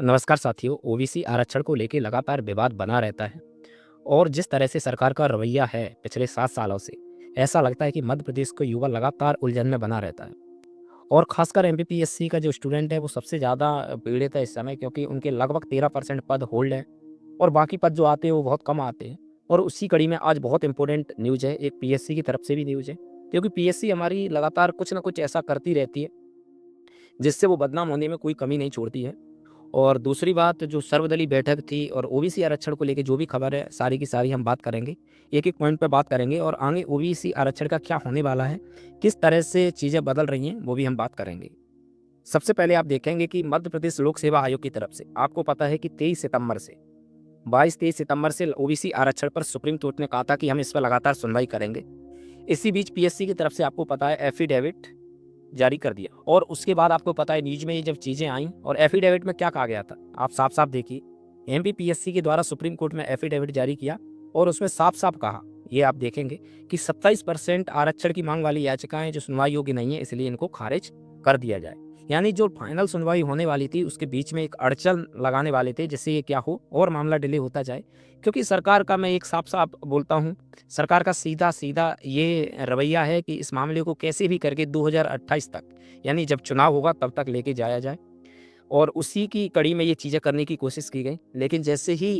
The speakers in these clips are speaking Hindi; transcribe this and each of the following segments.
नमस्कार साथियों। ओबीसी आरक्षण को लेके लगातार विवाद बना रहता है और जिस तरह से सरकार का रवैया है पिछले 7 सालों से, ऐसा लगता है कि मध्य प्रदेश का युवा लगातार उलझन में बना रहता है। और खासकर एमपीपीएससी का जो स्टूडेंट है वो सबसे ज़्यादा पीड़ित है इस समय, क्योंकि उनके लगभग 13% पद होल्ड हैं और बाकी पद जो आते हैं वो बहुत कम आते हैं। और उसी कड़ी में आज बहुत इंपॉर्टेंट न्यूज़ है, एक पीएससी की तरफ से भी न्यूज़ है, क्योंकि पीएससी हमारी लगातार कुछ ना कुछ ऐसा करती रहती है जिससे वो बदनाम होने में कोई कमी नहीं छोड़ती है। और दूसरी बात, जो सर्वदलीय बैठक थी और ओबीसी आरक्षण को लेके जो भी खबर है सारी की सारी हम बात करेंगे। एक-एक पॉइंट पे बात करेंगे और आगे ओबीसी आरक्षण का क्या होने वाला है, किस तरह से चीज़ें बदल रही हैं, वो भी हम बात करेंगे। सबसे पहले आप देखेंगे कि मध्य प्रदेश लोक सेवा आयोग की तरफ से आपको पता है कि 23 सितंबर से 22-23 सितंबर से ओबीसी आरक्षण पर सुप्रीम कोर्ट ने कहा था कि हम इस पर लगातार सुनवाई करेंगे। इसी बीच पीएससी की तरफ से आपको पता है एफिडेविट जारी कर दिया और उसके बाद आपको पता है न्यूज़ में ये जब चीज़ें आईं और एफिडेविट में क्या कहा गया था, आप साफ-साफ देखिए। एमपीपीएससी के द्वारा सुप्रीम कोर्ट में एफिडेविट जारी किया और उसमें साफ-साफ कहा, ये आप देखेंगे कि 27% आरक्षण की मांग वाली याचिकाएं जो सुनवाई योग्य नहीं है, इसलिए इनको खारिज कर दिया जाए। यानी जो फाइनल सुनवाई होने वाली थी उसके बीच में एक अड़चन लगाने वाले थे जिससे ये क्या हो और मामला डिले होता जाए। क्योंकि सरकार का, मैं एक साफ-साफ बोलता हूँ, सरकार का सीधा-सीधा ये रवैया है कि इस मामले को कैसे भी करके 2028 तक, यानी जब चुनाव होगा तब तक लेके जाया जाए। और उसी की कड़ी में ये चीज़ें करने की कोशिश की गई। लेकिन जैसे ही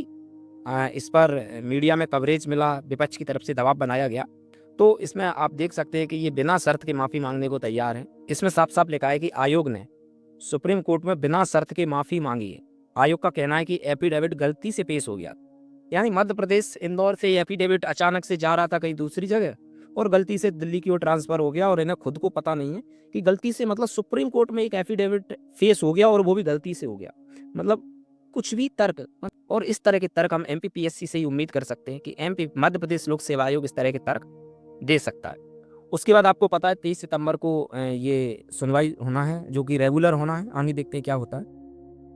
इस पर मीडिया में कवरेज मिला, विपक्ष की तरफ से दबाव बनाया गया, तो इसमें आप देख सकते हैं कि ये बिना शर्त के माफ़ी माँगने को तैयार हैं। इसमें साफ-साफ लिखा है कि आयोग ने सुप्रीम कोर्ट में बिना शर्त के माफ़ी माँगी है। आयोग का कहना है कि एफिडेविट गलती से पेश हो गया। यानी मध्य प्रदेश इंदौर से एफिडेविट अचानक से जा रहा था कहीं दूसरी जगह और गलती से दिल्ली की ओर ट्रांसफर हो गया और इन्हें खुद को पता नहीं है कि गलती से, मतलब सुप्रीम कोर्ट में एक एफिडेविट फेस हो गया और वो भी गलती से हो गया। मतलब कुछ भी तर्क, और इस तरह के तर्क हम एमपीपीएससी से ही उम्मीद कर सकते हैं कि एमपी मध्य प्रदेश लोक सेवा आयोग इस तरह के तर्क दे सकता है। उसके बाद आपको पता है 23 सितंबर को ये सुनवाई होना है जो कि रेगुलर होना है। आगे देखते हैं क्या होता है।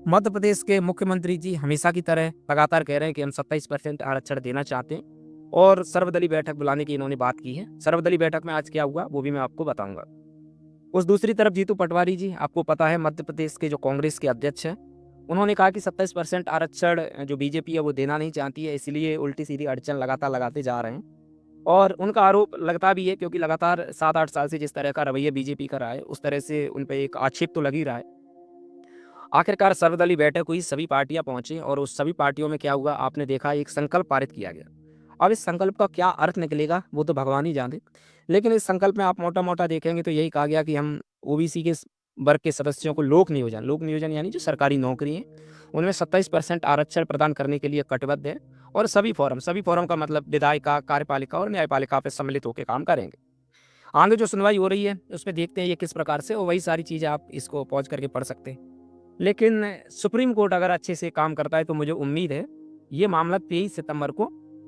मध्य प्रदेश के मुख्यमंत्री जी हमेशा की तरह लगातार कह रहे हैं कि हम 27% आरक्षण देना चाहते हैं और सर्वदलीय बैठक बुलाने की इन्होंने बात की है। सर्वदलीय बैठक में आज क्या हुआ वो भी मैं आपको बताऊंगा। उस दूसरी तरफ जीतू पटवारी जी, आपको पता है मध्य प्रदेश के जो कांग्रेस के अध्यक्ष हैं, उन्होंने कहा कि 27% आरक्षण जो बीजेपी है वो देना नहीं चाहती है, इसलिए उल्टी सीधी अड़चन लगातार लगाते जा रहे हैं। और उनका आरोप लगता भी है क्योंकि लगातार 7-8 साल से जिस तरह का रवैया बीजेपी का रहा है उस तरह से उन पे एक आक्षेप तो लग ही रहा है। आखिरकार सर्वदलीय बैठक हुई, सभी पार्टियां पहुंची और उस सभी पार्टियों में क्या हुआ आपने देखा, एक संकल्प पारित किया गया। अब इस संकल्प का क्या अर्थ निकलेगा वो तो भगवान ही जाने। लेकिन इस संकल्प में आप मोटा-मोटा देखेंगे तो यही कहा गया कि हम ओबीसी के वर्ग के सदस्यों को लोक नियोजन यानी जो सरकारी नौकरी है उनमें 27% आरक्षण प्रदान करने के लिए कटिबद्ध है। और सभी फोरम का मतलब विधायिका, कार्यपालिका और न्यायपालिका पे सम्मिलित होकर काम करेंगे। आगे जो सुनवाई हो रही है उसमें देखते हैं ये किस प्रकार से, और वही सारी चीजें आप इसको पॉज करके पढ़ सकते हैं। लेकिन सुप्रीम कोर्ट अगर अच्छे से काम करता है तो मुझे उम्मीद है ये मामला 23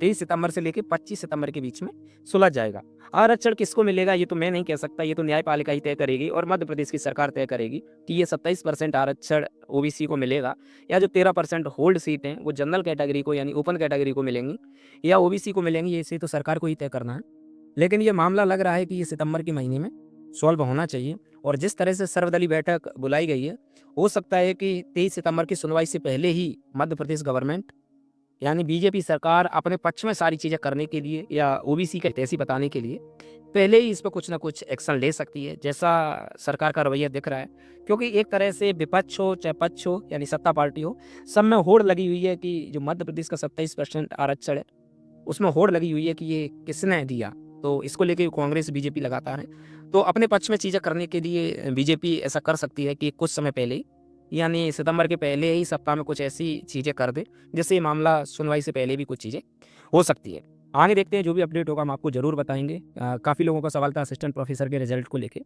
सितंबर से लेकर 25 सितंबर के बीच में सुलझ जाएगा। आरक्षण किसको मिलेगा ये तो मैं नहीं कह सकता, ये तो न्यायपालिका ही तय करेगी और मध्य प्रदेश की सरकार तय करेगी कि ये 27% आरक्षण ओबीसी को मिलेगा या जो 13% होल्ड सीट हैं वो जनरल कैटेगरी को यानी ओपन कैटेगरी को मिलेंगी या ओबीसी को मिलेंगी, ये इसे तो सरकार को ही तय करना है। लेकिन ये मामला लग रहा है कि ये सितंबर के महीने में सॉल्व होना चाहिए। और जिस तरह से सर्वदलीय बैठक बुलाई गई है, हो सकता है कि 23 सितंबर की सुनवाई से पहले ही मध्य प्रदेश गवर्नमेंट यानी बीजेपी सरकार अपने पक्ष में सारी चीज़ें करने के लिए या ओबीसी का हितैषी बताने के लिए पहले ही इस पर कुछ ना कुछ एक्शन ले सकती है, जैसा सरकार का रवैया दिख रहा है। क्योंकि एक तरह से विपक्ष हो चाहे पक्ष हो यानी सत्ता पार्टी हो, सब में होड़ लगी हुई है कि जो मध्य प्रदेश का 27% आरक्षण है उसमें होड़ लगी हुई है कि ये किसने दिया। तो इसको लेके कांग्रेस बीजेपी लगातार है, तो अपने पक्ष में चीज़ें करने के लिए बीजेपी ऐसा कर सकती है कि कुछ समय पहले ही यानी सितंबर के पहले ही सप्ताह में कुछ ऐसी चीज़ें कर दे जिससे ये मामला सुनवाई से पहले भी कुछ चीज़ें हो सकती है। आगे देखते हैं, जो भी अपडेट होगा हम आपको ज़रूर बताएंगे। काफ़ी लोगों का सवाल था असिस्टेंट प्रोफेसर के रिजल्ट को लेके,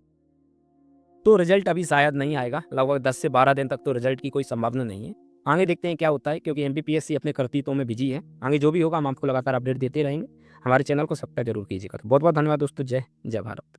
तो रिजल्ट अभी शायद नहीं आएगा, लगभग 10 से 12 दिन तक तो रिजल्ट की कोई संभावना नहीं है। आगे देखते हैं क्या होता है, क्योंकि एमपीपीएससी अपने कर्तव्यों में बिजी है। आगे जो भी होगा हम आपको लगातार अपडेट देते रहेंगे। हमारे चैनल को सब्सक्राइब जरूर कीजिएगा। तो बहुत बहुत धन्यवाद दोस्तों। जय जय भारत।